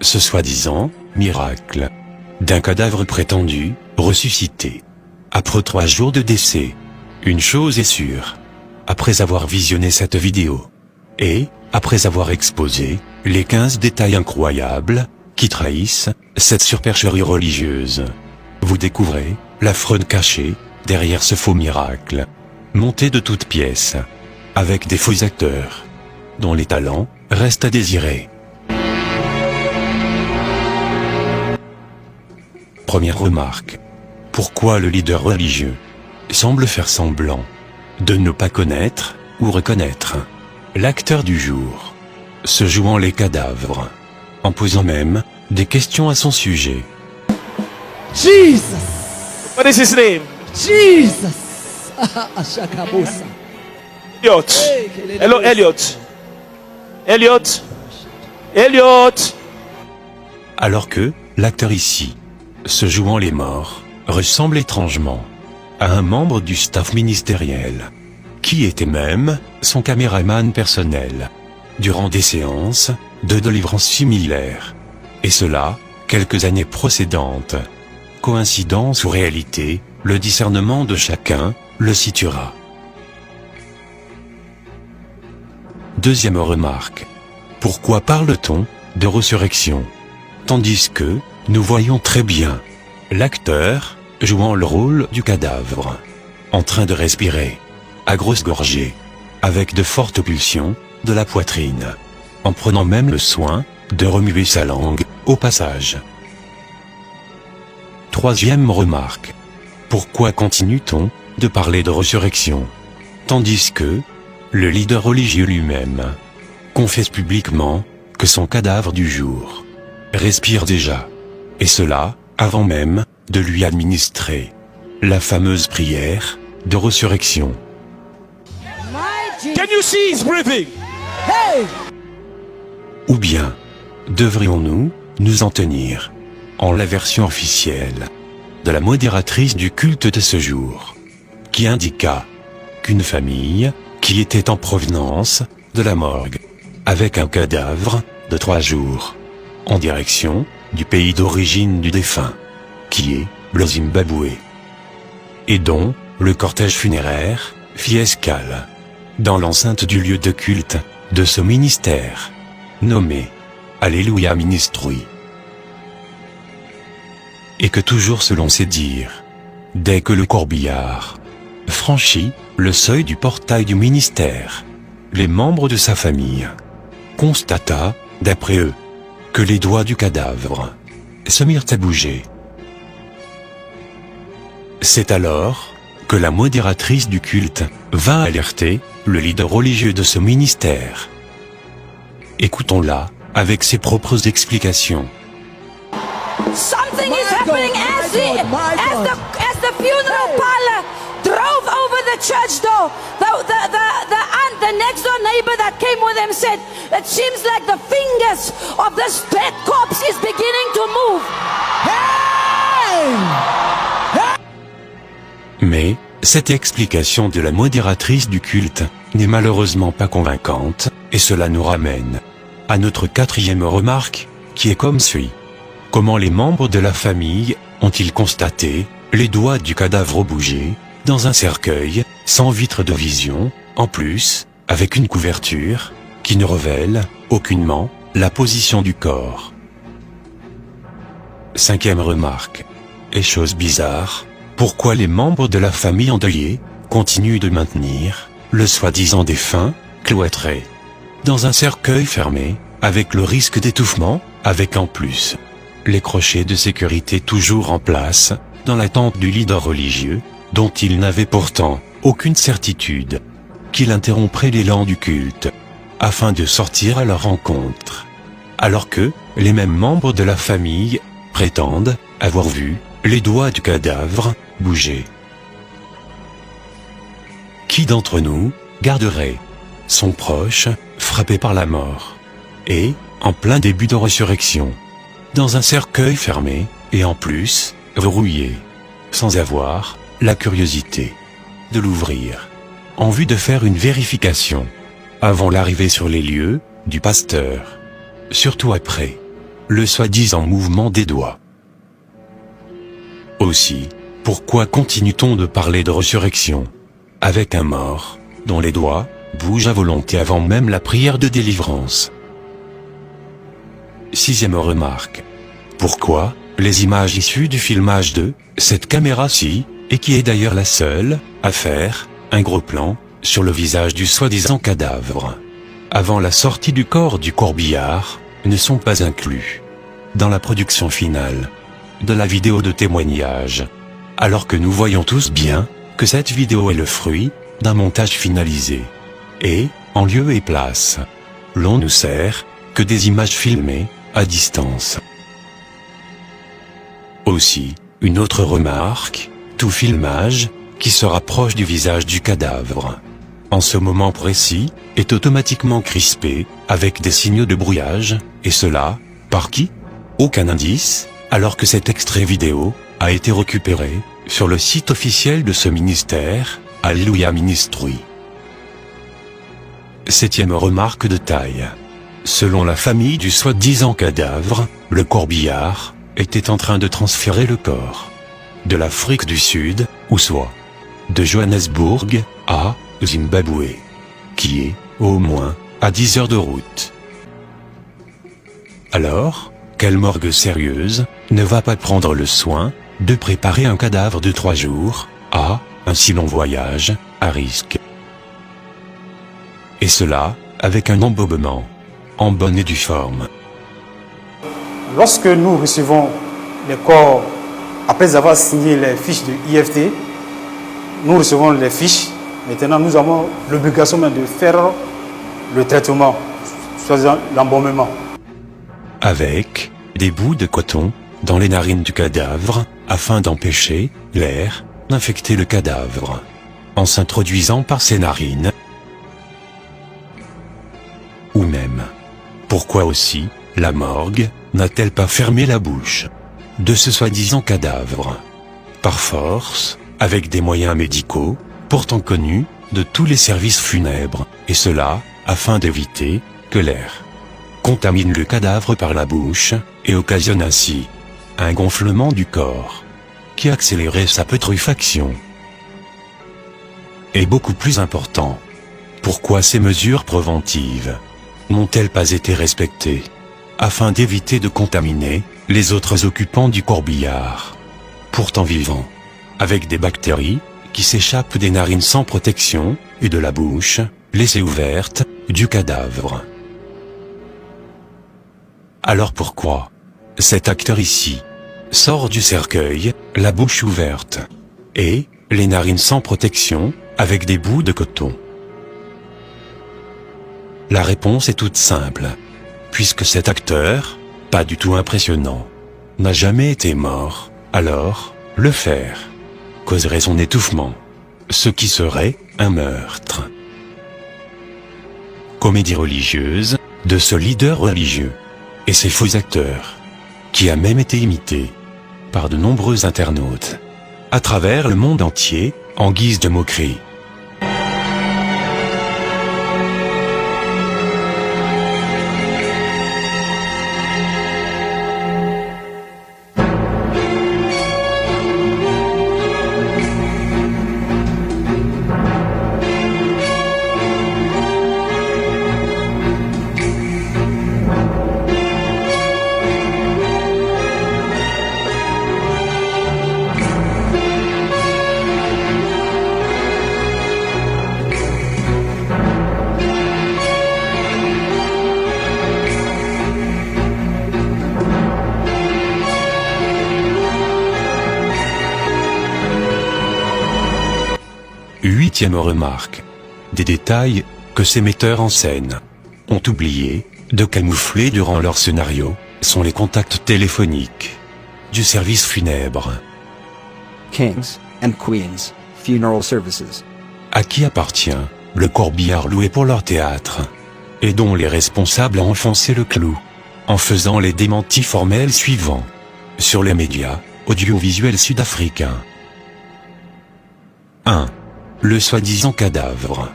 Ce soi-disant miracle d'un cadavre prétendu ressuscité. Après 3 jours de décès, une chose est sûre. Après avoir visionné cette vidéo, et après avoir exposé les 15 détails incroyables qui trahissent cette supercherie religieuse, vous découvrez la fraude cachée derrière ce faux miracle, monté de toutes pièces, avec des faux acteurs, dont les talents restent à désirer. Première remarque. Pourquoi le leader religieux semble faire semblant de ne pas connaître ou reconnaître l'acteur du jour, se jouant les cadavres, en posant même des questions à son sujet. Jesus! What is his name? Jesus! Ashakabosa. Elliot. Hello, Elliot. Elliot. Elliot. Alors que l'acteur ici, se jouant les morts, ressemble étrangement à un membre du staff ministériel, qui était même son caméraman personnel, durant des séances de délivrance similaires. Et cela, quelques années précédentes. Coïncidence ou réalité, le discernement de chacun le situera. Deuxième remarque. Pourquoi parle-t-on de résurrection, tandis que nous voyons très bien l'acteur jouant le rôle du cadavre, en train de respirer, à grosses gorgées, avec de fortes pulsions de la poitrine, en prenant même le soin de remuer sa langue au passage. Troisième remarque. Pourquoi continue-t-on de parler de résurrection, tandis que le leader religieux lui-même confesse publiquement que son cadavre du jour respire déjà, et cela avant même de lui administrer la fameuse prière de résurrection. Can you see he's breathing? Hey! Ou bien, devrions-nous nous en tenir en la version officielle de la modératrice du culte de ce jour, qui indiqua qu'une famille qui était en provenance de la morgue, avec un cadavre de 3 jours, en direction du pays d'origine du défunt, qui est le Zimbabwe, et dont le cortège funéraire fit escale dans l'enceinte du lieu de culte de ce ministère, nommé Alléluia Ministry. Et que toujours selon ses dires, dès que le corbillard franchit le seuil du portail du ministère, les membres de sa famille constata, d'après eux, que les doigts du cadavre se mirent à bouger. C'est alors que la modératrice du culte vint alerter le leader religieux de ce ministère. Écoutons-la avec ses propres explications. Something is happening as the funeral parlor drove over the church door. The next door neighbor that came with him said, "It seems like the fingers of this dead corpse is beginning to move." Mais cette explication de la modératrice du culte n'est malheureusement pas convaincante, et cela nous ramène à notre 4e remarque, qui est comme suit. Comment les membres de la famille ont-ils constaté les doigts du cadavre bouger dans un cercueil sans vitre de vision, en plus avec une couverture qui ne révèle aucunement la position du corps? 5e remarque. Et chose bizarre, pourquoi les membres de la famille endeuillée continuent de maintenir le soi-disant défunt cloîtré dans un cercueil fermé, avec le risque d'étouffement, avec en plus les crochets de sécurité toujours en place, dans l'attente du leader religieux, dont ils n'avaient pourtant aucune certitude qu'il interromprait l'élan du culte, afin de sortir à leur rencontre, alors que les mêmes membres de la famille prétendent avoir vu les doigts du cadavre bouger. Qui d'entre nous garderait son proche frappé par la mort, et en plein début de résurrection, dans un cercueil fermé, et en plus verrouillé, sans avoir la curiosité de l'ouvrir, en vue de faire une vérification, avant l'arrivée sur les lieux, du pasteur. Surtout après le soi-disant mouvement des doigts. Aussi, pourquoi continue-t-on de parler de résurrection avec un mort, dont les doigts bougent à volonté avant même la prière de délivrance? Sixième remarque. Pourquoi les images issues du filmage de cette caméra-ci, et qui est d'ailleurs la seule à faire un gros plan sur le visage du soi-disant cadavre, avant la sortie du corps du corbillard, ne sont pas inclus dans la production finale de la vidéo de témoignage, alors que nous voyons tous bien que cette vidéo est le fruit d'un montage finalisé. Et, en lieu et place, l'on ne sert que des images filmées à distance. Aussi, une autre remarque, tout filmage qui se rapproche du visage du cadavre, en ce moment précis, est automatiquement crispé avec des signaux de brouillage, et cela, par qui? Aucun indice, alors que cet extrait vidéo a été récupéré sur le site officiel de ce ministère, Alléluia Ministry. Septième remarque de taille. Selon la famille du soi-disant cadavre, le corbillard était en train de transférer le corps de l'Afrique du Sud, ou soit de Johannesburg, à Zimbabwe, qui est, au moins, à 10 heures de route. Alors, quelle morgue sérieuse ne va pas prendre le soin de préparer un cadavre de 3 jours à un si long voyage à risque? Et cela, avec un embobement en bonne et due forme. Lorsque nous recevons les corps, après avoir signé les fiches de IFT, nous recevons les fiches. Maintenant, nous avons l'obligation de faire le traitement, soit l'embaumement. Avec des bouts de coton dans les narines du cadavre, afin d'empêcher l'air d'infecter le cadavre, en s'introduisant par ses narines. Ou même, pourquoi aussi la morgue n'a-t-elle pas fermé la bouche de ce soi-disant cadavre, par force, avec des moyens médicaux, pourtant connus de tous les services funèbres, et cela afin d'éviter que l'air contamine le cadavre par la bouche, et occasionne ainsi un gonflement du corps, qui accélérait sa putréfaction. Et beaucoup plus important, pourquoi ces mesures préventives n'ont-elles pas été respectées, afin d'éviter de contaminer les autres occupants du corbillard, pourtant vivants, avec des bactéries qui s'échappent des narines sans protection et de la bouche, laissée ouverte, du cadavre. Alors pourquoi cet acteur ici sort du cercueil, la bouche ouverte, et les narines sans protection, avec des bouts de coton? La réponse est toute simple, puisque cet acteur, pas du tout impressionnant, n'a jamais été mort, alors, le faire causerait son étouffement, ce qui serait un meurtre. Comédie religieuse de ce leader religieux et ses faux acteurs, qui a même été imité par de nombreux internautes à travers le monde entier en guise de moquerie. Huitième remarque. Des détails que ces metteurs en scène ont oublié de camoufler durant leur scénario sont les contacts téléphoniques du service funèbre. Kings and Queens Funeral Services. À qui appartient le corbillard loué pour leur théâtre, et dont les responsables ont enfoncé le clou, en faisant les démentis formels suivants sur les médias audiovisuels sud-africains. 1. le soi-disant cadavre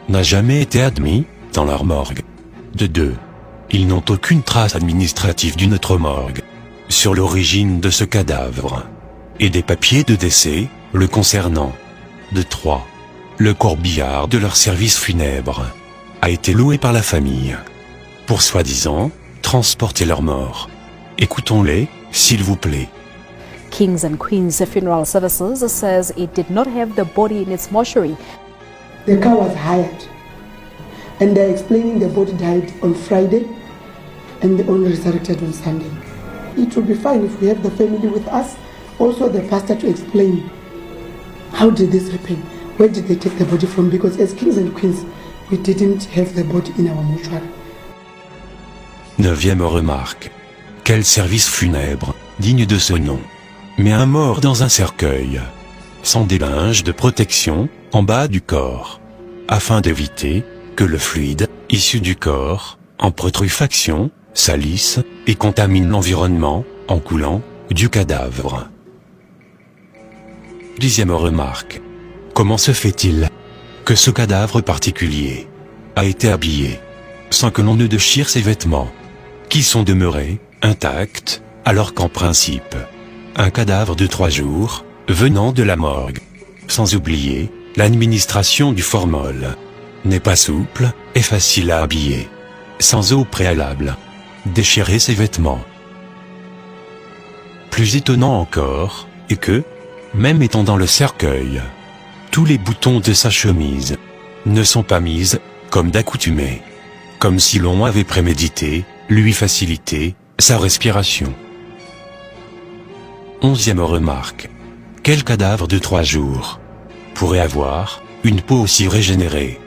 n'a jamais été admis dans leur morgue. De deux, ils n'ont aucune trace administrative d'une autre morgue sur l'origine de ce cadavre et des papiers de décès le concernant. De trois, le corbillard de leur service funèbre a été loué par la famille pour soi-disant transporter leur mort. Écoutons-les, s'il vous plaît. Kings and Queens Funeral Services says it did not have the body in its mortuary. The car was hired, and they're explaining the body died on Friday and the only resurrected on Sunday. It would be fine if we have the family with us, also the pastor to explain how did this happen, where did they take the body from, because as kings and queens we didn't have the body in our mortuary. Neuvième remarque. Quel service funèbre, digne de ce nom. Mais un mort dans un cercueil, sans des linges de protection, en bas du corps, afin d'éviter que le fluide, issu du corps, en putréfaction, salisse et contamine l'environnement, en coulant du cadavre. Dixième remarque. Comment se fait-il que ce cadavre particulier a été habillé, sans que l'on ne déchire ses vêtements, qui sont demeurés intacts, alors qu'en principe, un cadavre de 3 jours, venant de la morgue, sans oublier l'administration du formol, n'est pas souple et facile à habiller, sans au préalable déchirer ses vêtements. Plus étonnant encore est que, même étant dans le cercueil, tous les boutons de sa chemise ne sont pas mis comme d'accoutumé, comme si l'on avait prémédité lui faciliter sa respiration. Onzième remarque. Quel cadavre de 3 jours pourrait avoir une peau aussi régénérée,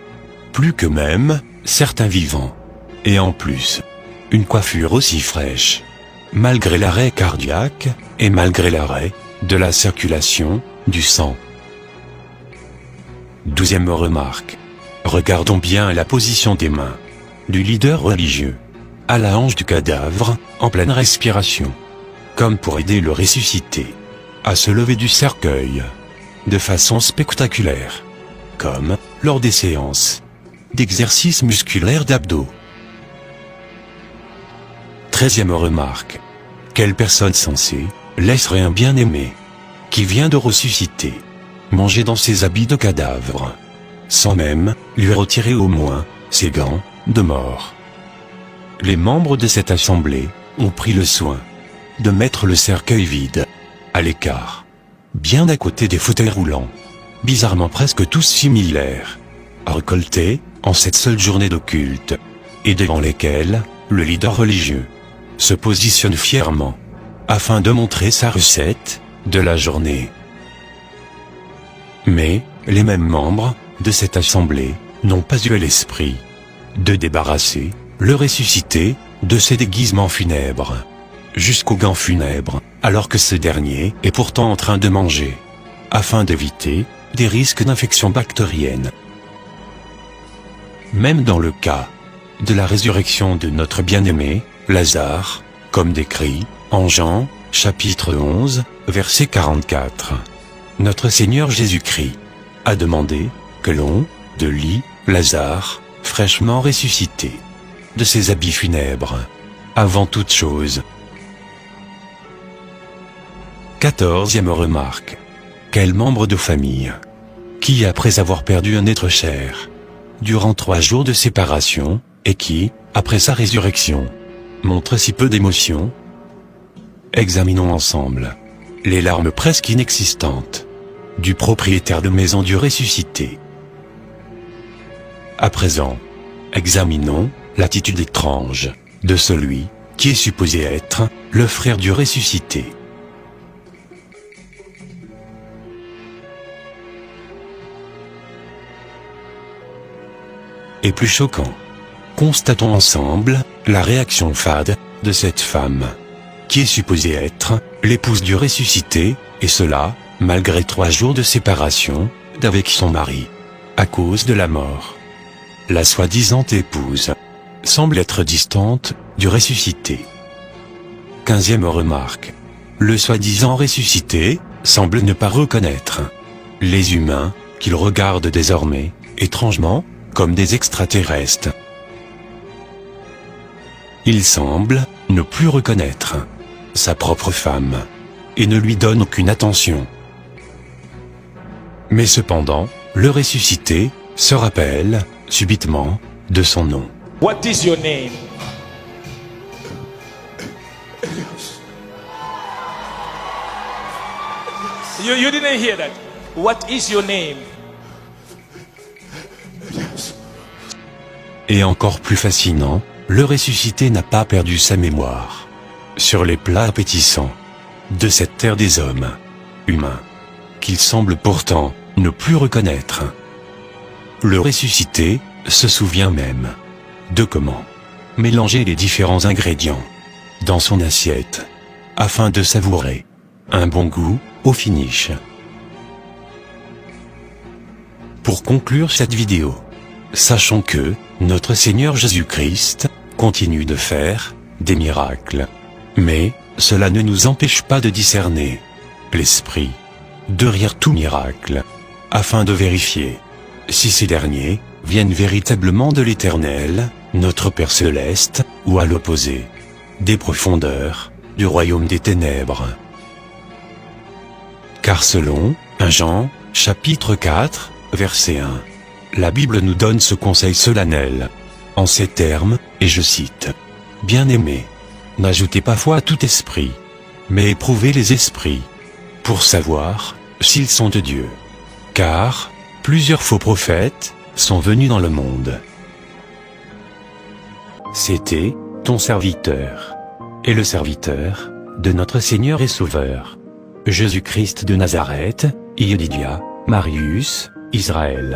plus que même certains vivants, et en plus, une coiffure aussi fraîche, malgré l'arrêt cardiaque et malgré l'arrêt de la circulation du sang. Douzième remarque. Regardons bien la position des mains du leader religieux à la hanche du cadavre, en pleine respiration, comme pour aider le ressuscité à se lever du cercueil de façon spectaculaire, comme lors des séances d'exercices musculaires d'abdos. 13e remarque. Quelle personne sensée laisserait un bien-aimé qui vient de ressusciter manger dans ses habits de cadavre, sans même lui retirer au moins ses gants de mort? Les membres de cette assemblée ont pris le soin de mettre le cercueil vide, à l'écart, bien à côté des fauteuils roulants, bizarrement presque tous similaires, récoltés en cette seule journée de culte, et devant lesquels le leader religieux se positionne fièrement, afin de montrer sa recette de la journée. Mais, les mêmes membres de cette assemblée n'ont pas eu l'esprit de débarrasser le ressuscité de ses déguisements funèbres, jusqu'aux gants funèbres, alors que ce dernier est pourtant en train de manger, afin d'éviter des risques d'infection bactérienne. Même dans le cas de la résurrection de notre bien-aimé, Lazare, comme décrit en Jean, chapitre 11, verset 44, notre Seigneur Jésus-Christ a demandé que l'on délie Lazare, fraîchement ressuscité, de ses habits funèbres, avant toute chose. 14e remarque. Quel membre de famille qui, après avoir perdu un être cher, durant 3 jours de séparation, et qui, après sa résurrection, montre si peu d'émotion? Examinons ensemble les larmes presque inexistantes du propriétaire de maison du ressuscité. À présent, examinons l'attitude étrange de celui qui est supposé être le frère du ressuscité. Et plus choquant, constatons ensemble la réaction fade de cette femme, qui est supposée être l'épouse du ressuscité, et cela, malgré 3 jours de séparation d'avec son mari, à cause de la mort. La soi-disant épouse semble être distante du ressuscité. 15e remarque. Le soi-disant ressuscité semble ne pas reconnaître les humains qu'ils regardent désormais, étrangement, comme des extraterrestres. Il semble ne plus reconnaître sa propre femme et ne lui donne aucune attention. Mais cependant, le ressuscité se rappelle, subitement, de son nom. What is your name? You didn't hear that. What is your name? Et encore plus fascinant, le ressuscité n'a pas perdu sa mémoire sur les plats appétissants de cette terre des hommes, humains, qu'il semble pourtant ne plus reconnaître. Le ressuscité se souvient même de comment mélanger les différents ingrédients dans son assiette afin de savourer un bon goût au finish. Pour conclure cette vidéo, sachons que notre Seigneur Jésus-Christ continue de faire des miracles. Mais cela ne nous empêche pas de discerner l'esprit derrière tout miracle, afin de vérifier si ces derniers viennent véritablement de l'Éternel, notre Père Céleste, ou à l'opposé, des profondeurs du royaume des ténèbres. Car selon 1 Jean, chapitre 4, verset 1, la Bible nous donne ce conseil solennel, en ces termes, et je cite, « Bien-aimés, n'ajoutez pas foi à tout esprit, mais éprouvez les esprits, pour savoir s'ils sont de Dieu. Car plusieurs faux prophètes sont venus dans le monde. » C'était ton serviteur, et le serviteur de notre Seigneur et Sauveur, Jésus-Christ de Nazareth, Yedidia, Marius, Israël.